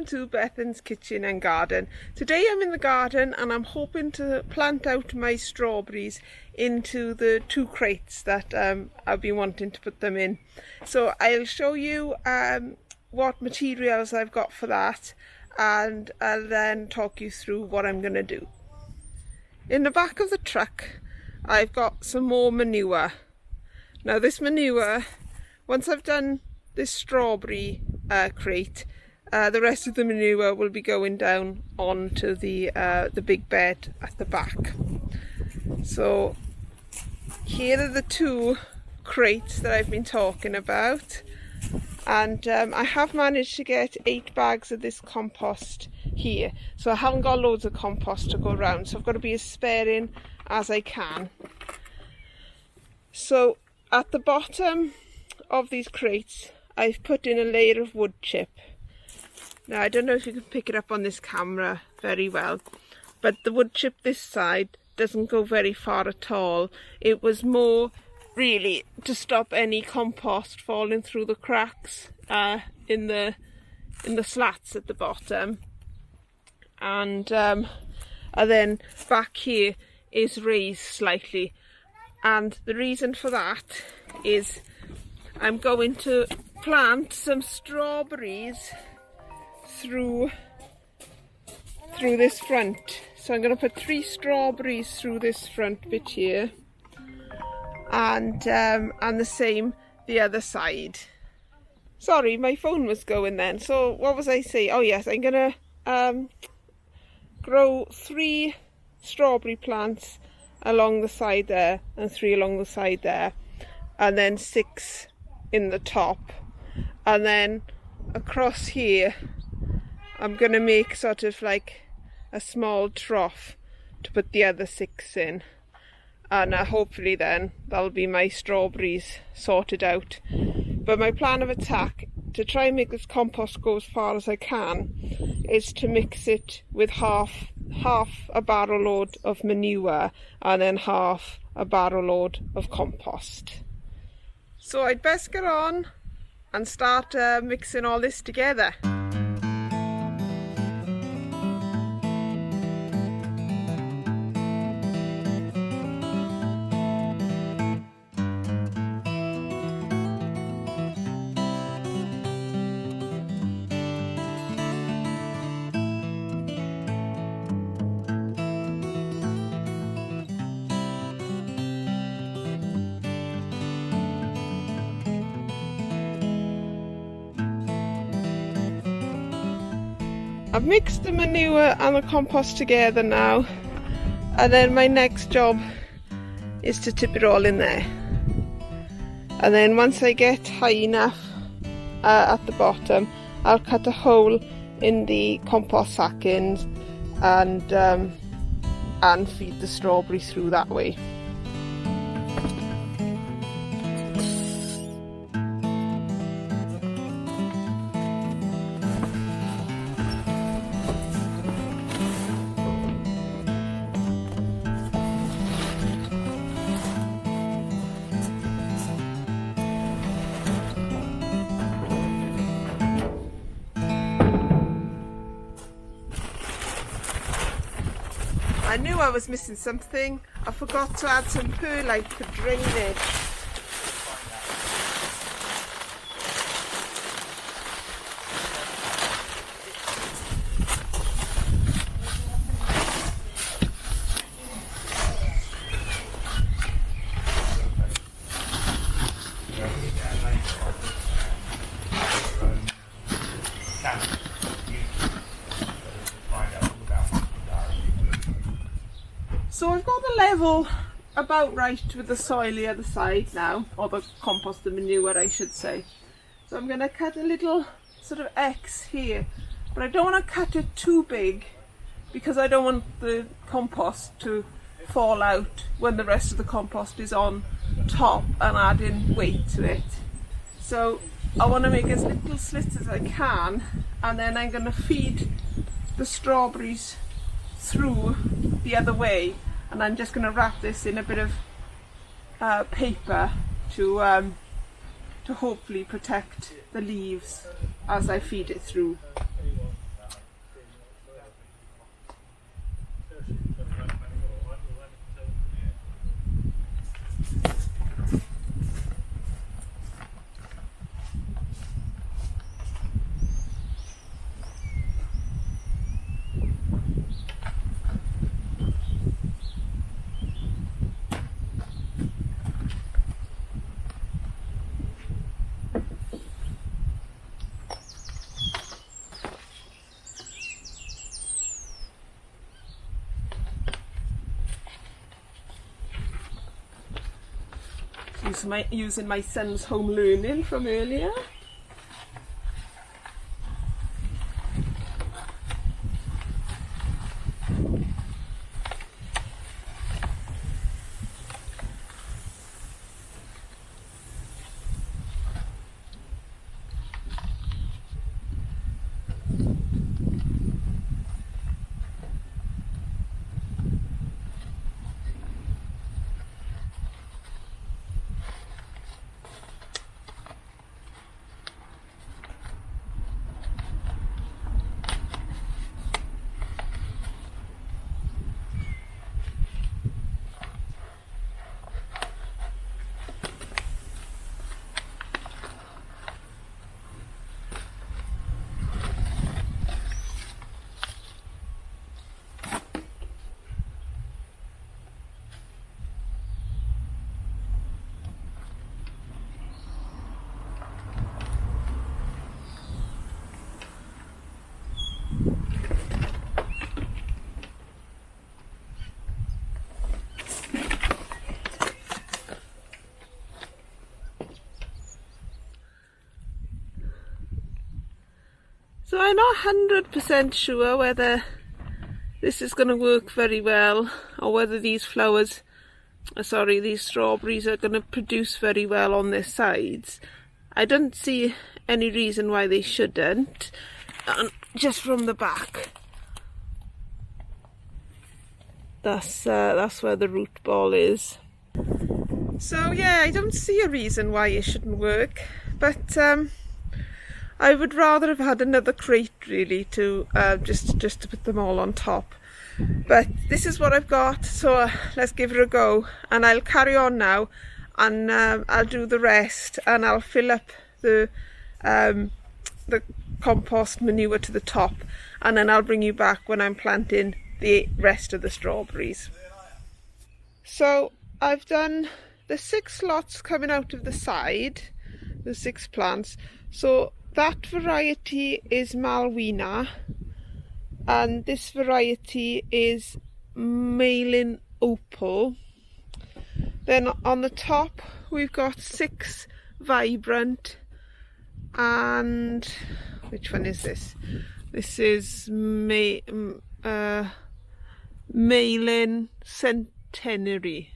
to Bethan's Kitchen and Garden. Today I'm in the garden and I'm hoping to plant out my strawberries into the 2 crates that I've been wanting to put them in. So I'll show you what materials I've got for that, and I'll then talk you through what I'm going to do. In the back of the truck I've got some more manure. Now this manure, once I've done this strawberry crate, the rest of the manure will be going down onto the big bed at the back. So here are the 2 crates that I've been talking about, and I have managed to get 8 bags of this compost here, so I haven't got loads of compost to go around, so I've got to be as sparing as I can. So at the bottom of these crates I've put in a layer of wood chip. Now I don't know if you can pick it up on this camera very well, but the wood chip this side doesn't go very far at all. It was more really to stop any compost falling through the cracks in the slats at the bottom, and then back here is raised slightly, and the reason for that is I'm going to plant some strawberries through this front. So I'm going to put 3 strawberries through this front bit here, and the same the other side. Sorry, my phone was going then. So what was I saying? Oh yes, I'm going to grow 3 strawberry plants along the side there, and 3 along the side there, and then 6 in the top, and then across here I'm going to make sort of like a small trough to put the other 6 in, and hopefully then that'll be my strawberries sorted out. But my plan of attack to try and make this compost go as far as I can is to mix it with half a barrel load of manure and then half a barrel load of compost. So I'd best get on and start mixing all this together. I've mixed the manure and the compost together now, and then my next job is to tip it all in there. And then once I get high enough at the bottom, I'll cut a hole in the compost sackings and feed the strawberry through that way. I knew I was missing something. I forgot to add some perlite for drainage. So I've got the level about right with the soil the other side now, or the compost, the manure I should say. So I'm going to cut a little sort of X here, but I don't want to cut it too big because I don't want the compost to fall out when the rest of the compost is on top and adding weight to it. So I want to make as little slits as I can, and then I'm going to feed the strawberries through the other way, and I'm just going to wrap this in a bit of paper to hopefully protect the leaves as I feed it through. using my son's home learning from earlier. So I'm not 100% sure whether this is going to work very well, or whether these strawberries are going to produce very well on their sides. I don't see any reason why they shouldn't, and just from the back, that's where the root ball is. So yeah, I don't see a reason why it shouldn't work, but I would rather have had another crate really to just to put them all on top. But this is what I've got, so let's give it a go. And I'll carry on now, and I'll do the rest, and I'll fill up the compost manure to the top, and then I'll bring you back when I'm planting the rest of the strawberries. So I've done the 6 lots coming out of the side, the 6 plants. So that variety is Malwina, and this variety is Opal. Then on the top we've got 6 Vibrant, and which one is this? This is Centenary.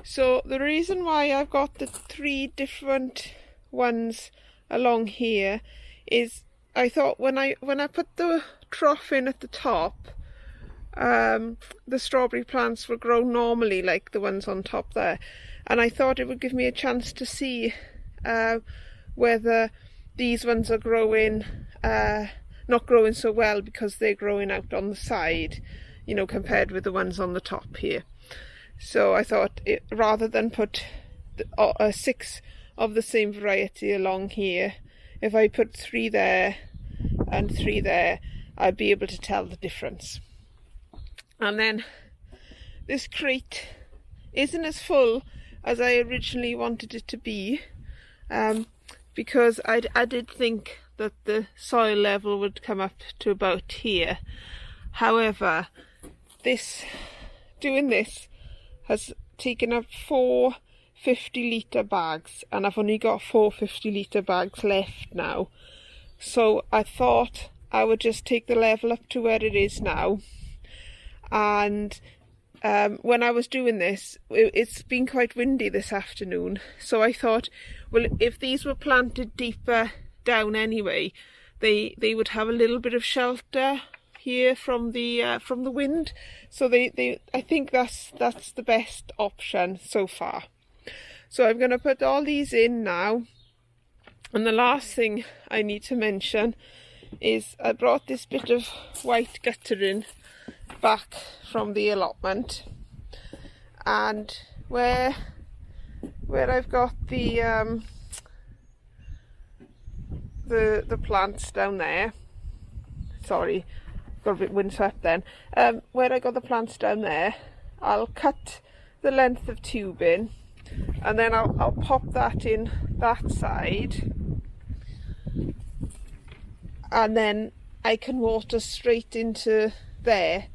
So the reason why I've got the 3 different ones along here is I thought when I put the trough in at the top, the strawberry plants will grow normally like the ones on top there, and I thought it would give me a chance to see whether these ones are growing not growing so well because they're growing out on the side, you know, compared with the ones on the top here. So I thought rather than put 6 of the same variety along here, if I put 3 there and 3 there, I'd be able to tell the difference. And then this crate isn't as full as I originally wanted it to be, because I did think that the soil level would come up to about here. However, doing this has taken up 4 50-litre bags, and I've only got 4 50-litre bags left now. So I thought I would just take the level up to where it is now. And when I was doing this, it's been quite windy this afternoon, so I thought, well, if these were planted deeper down anyway, they would have a little bit of shelter here from the wind. So I think that's the best option so far. So I'm going to put all these in now. And the last thing I need to mention is I brought this bit of white guttering back from the allotment, and where I've got the plants down there, sorry, got a bit windswept then, where I got the plants down there, I'll cut the length of tubing, and then I'll pop that in that side, and then I can water straight into there,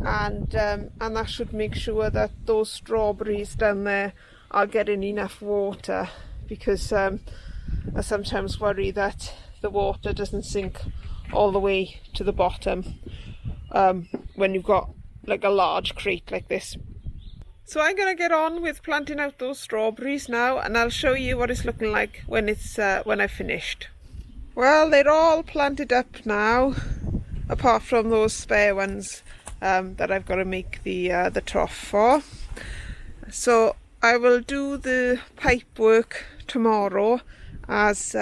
and that should make sure that those strawberries down there are getting enough water, because I sometimes worry that the water doesn't sink all the way to the bottom when you've got like a large crate like this. So I'm going to get on with planting out those strawberries now, and I'll show you what it's looking like when it's when I've finished. Well, they're all planted up now, apart from those spare ones that I've got to make the trough for. So I will do the pipe work tomorrow, as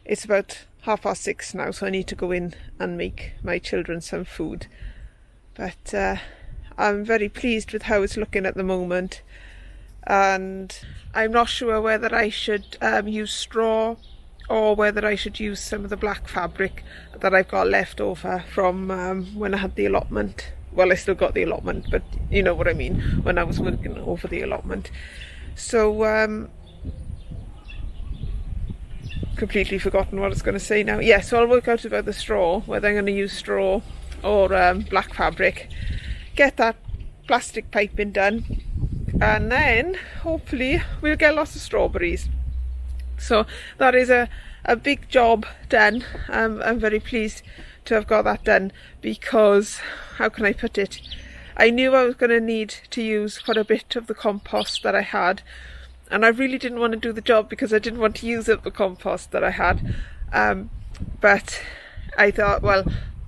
it's about 6:30 now, so I need to go in and make my children some food. But I'm very pleased with how it's looking at the moment, and I'm not sure whether I should use straw or whether I should use some of the black fabric that I've got left over from when I had the allotment. Well, I still got the allotment, but you know what I mean, when I was working over the allotment. So completely forgotten what I was going to say now. Yeah, so I'll work out about the straw, whether I'm going to use straw or black fabric, get that plastic piping done, and then hopefully we'll get lots of strawberries. So that is a big job done. I'm very pleased to have got that done, because, how can I put it, I knew I was going to need to use quite a bit of the compost that I had, and I really didn't want to do the job because I didn't want to use up the compost that I had, but I thought, well,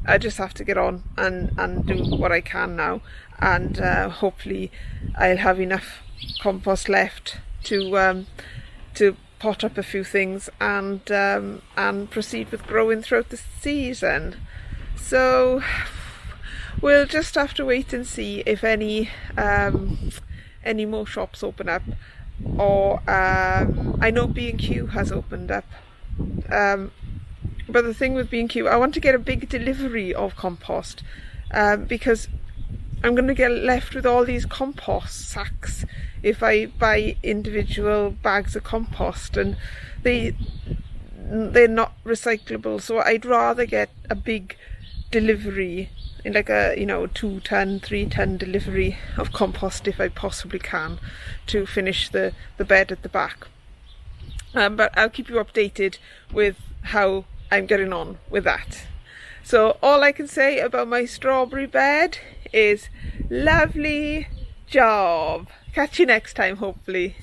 I just have to get on and do what I can now, and hopefully I'll have enough compost left to pot up a few things and proceed with growing throughout the season. So we'll just have to wait and see if any more shops open up, or I know B&Q has opened up, but the thing with B&Q, I want to get a big delivery of compost, because I'm going to get left with all these compost sacks if I buy individual bags of compost, and they're not recyclable. So I'd rather get a big delivery, like a 2-ton, 3-ton delivery of compost if I possibly can, to finish the bed at the back. But I'll keep you updated with how I'm getting on with that. So all I can say about my strawberry bed is lovely job. Catch you next time, hopefully.